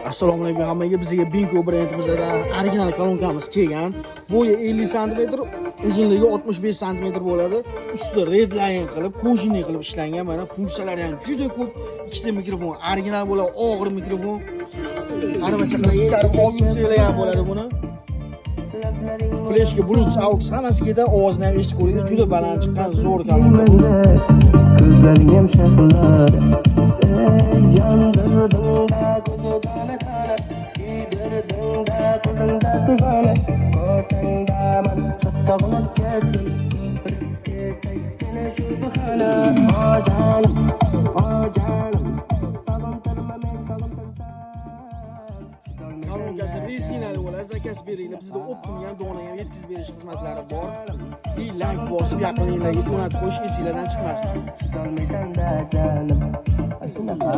Assalomu alaykum hammaga. Bizga Binko brendimizda original kolonkamiz kelgan. Bo'yi 50 sm, uzunligi 65 sm bo'ladi. Usti red line qilib, kojinli qilib ishlangan. Mana funksiyalari ham juda ko'p. Ikkita mikrofon, original bo'ladi, og'ir mikrofon. Aravacha qilib itarib funksiyalari ham bo'ladi buni. Flashga Bluetooth aux hammasi ketadi, ovozni ham eshitib ko'ring. Juda baland chiqqan zo'r kolonka. Ko'zlaring ham shahlar. Yondirdingda ko'zdan tanib, kiydirdingda qo'lingda tuvana. Otangdaman çok sog'inib ketdim. Birikket seni shu bahona. Ojanim, sog'intirma men sog'intirsam. Kolonkasi rezinali bo'ladi, zakaz beringlar. Bizda optim ham, dona ham yetkazib berish xizmatlari bor. Lang bosib yaqininglarga jo'natib qo'yish esinglardan chiqmasin. Tutolmaysan da janim. Shunaqa.